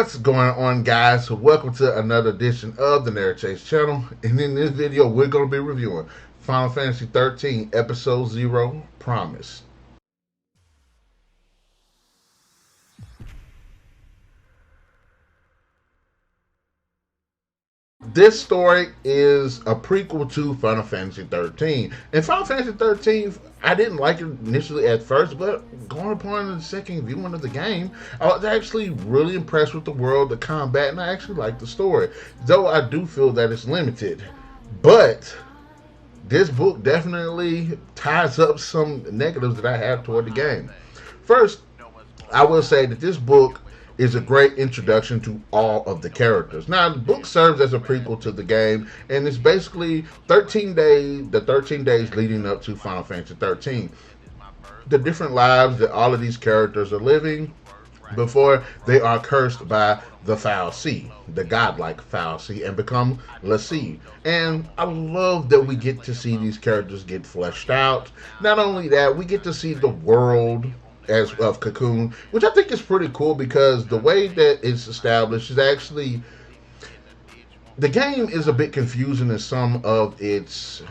What's going on, guys? So welcome to another edition of the NarikChase channel. And in this video, we're going to be reviewing Final Fantasy XIII Episode 0, Promise. This story is a prequel to Final Fantasy XIII. And Final Fantasy XIII, I didn't like it initially at first, but going upon the second viewing of the game, I was actually really impressed with the world, the combat, and I actually liked the story. Though I do feel that it's limited. But this book definitely ties up some negatives that I have toward the game. First, I will say that this book is a great introduction to all of the characters. Now, the book serves as a prequel to the game, and it's basically the 13 days leading up to Final Fantasy XIII. The different lives that all of these characters are living before they are cursed by the Foul Sea, the godlike Foul Sea, and become l'Cie. And I love that we get to see these characters get fleshed out. Not only that, we get to see the world as of Cocoon, which I think is pretty cool because the way that it's established is actually, the game is a bit confusing in some of its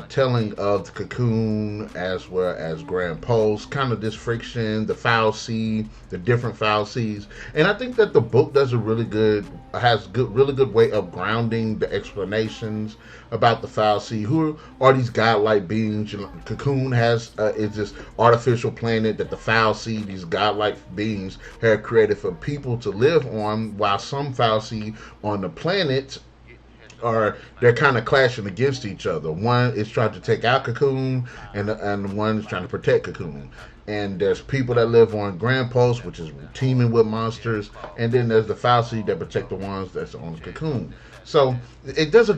telling of the Cocoon as well as Grand Pulse, kind of this friction, the Foul Sea, the different Foul Seas, and I think that the book does a really good way of grounding the explanations about the Foul Sea. Who are these godlike beings? Cocoon is this artificial planet that the Foul Sea, these godlike beings, have created for people to live on, while some Foul Sea on the planet they're kind of clashing against each other. One is trying to take out Cocoon, and one is trying to protect Cocoon. And there's people that live on Grand Pulse, which is teeming with monsters, and then there's the Foul Sea that protect the ones that's on Cocoon. So it does a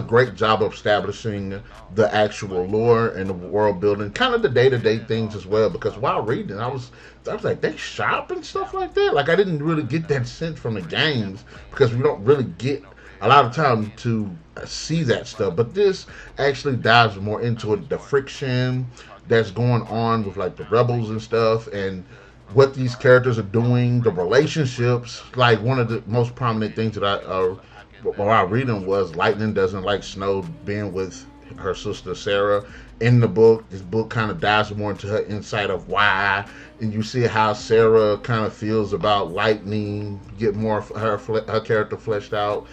great job of establishing the actual lore and the world building, kind of the day-to-day things as well. Because while reading, I was like, they shop and stuff like that. Like, I didn't really get that sense from the games because we don't really get a lot of time to see that stuff. But this actually dives more into it, the friction that's going on with like the rebels and stuff, and what these characters are doing, the relationships. Like, one of the most prominent things that while I reading was Lightning doesn't like Snow being with her sister Sarah. In the book, this book kind of dives more into her insight of why, and you see how Sarah kind of feels about Lightning, get more of her character fleshed out.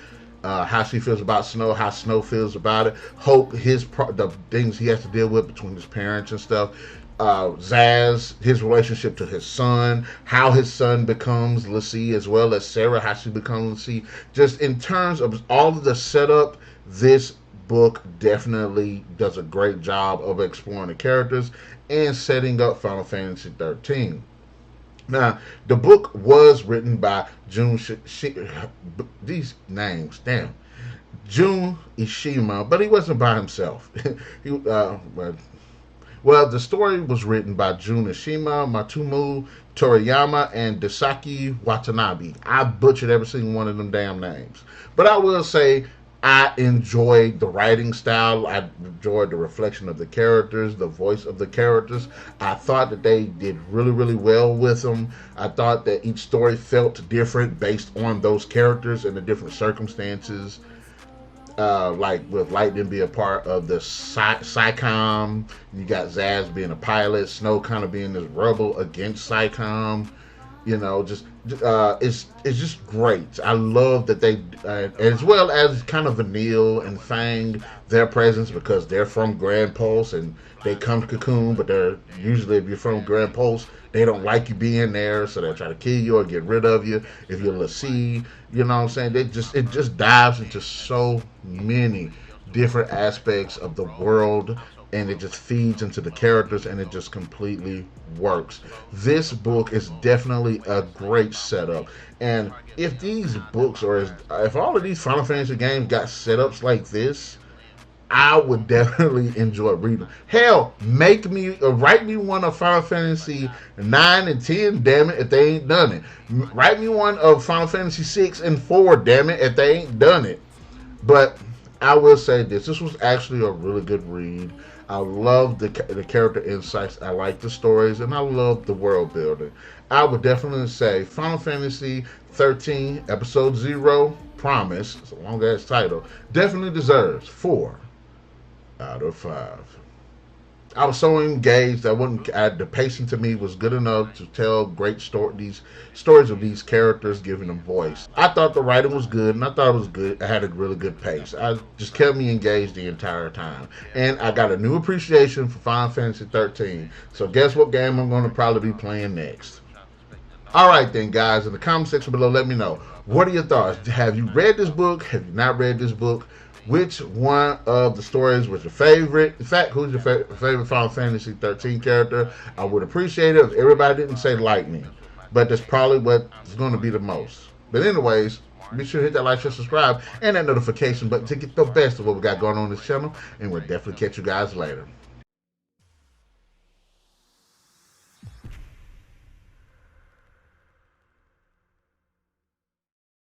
How she feels about Snow, how Snow feels about it. Hope, the things he has to deal with between his parents and stuff. Zaz, his relationship to his son, how his son becomes l'Cie, as well as Sarah, how she becomes l'Cie. Just in terms of all of the setup, this book definitely does a great job of exploring the characters and setting up Final Fantasy XIII. Now, the book was written by Jun Eishima, but he wasn't by himself. The story was written by Jun Eishima, Matsumu Toriyama, and Dasaki Watanabe. I butchered every single one of them damn names. But I will say, I enjoyed the writing style. I enjoyed the reflection of the characters, the voice of the characters. I thought that they did really, really well with them. I thought that each story felt different based on those characters and the different circumstances. Like with Lightning being a part of the SciComm, you got Zaz being a pilot, Snow kind of being this rebel against SciComm. You know, it's just great. I love that they, as well as kind of Vanille and Fang, their presence, because they're from Grand Pulse and they come to Cocoon, but they're usually, if you're from Grand Pulse, they don't like you being there, so they try to kill you or get rid of you. If you're l'Cie, you know what I'm saying? It just dives into so many different aspects of the world, and it just feeds into the characters, and it just completely works. This book is definitely a great setup, and if these books if all of these Final Fantasy games got setups like this, I would definitely enjoy reading. Hell, write me one of Final Fantasy 9 and 10, damn it, if they ain't done it. Write me one of Final Fantasy 6 and 4, damn it, if they ain't done it. But I will say this was actually a really good read. I love the character insights. I like the stories, and I love the world building. I would definitely say Final Fantasy 13 Episode Zero Promise. It's a long ass title. Definitely deserves 4 out of 5. I was so engaged. The pacing to me was good enough to tell great these stories of these characters, giving them voice. I thought the writing was good, and I thought it was good. I had a really good pace. I just kept me engaged the entire time, and I got a new appreciation for Final Fantasy 13. So guess what game I'm going to probably be playing next? All right then, guys, in the comment section below, let me know. What are your thoughts? Have you read this book? Have you not read this book? Which one of the stories was your favorite? In fact, who's your favorite Final Fantasy 13 character? I would appreciate it if everybody didn't say Lightning, but that's probably what's going to be the most. But anyways, be sure to hit that like, share, subscribe, and that notification button to get the best of what we got going on this channel, and we'll definitely catch you guys later.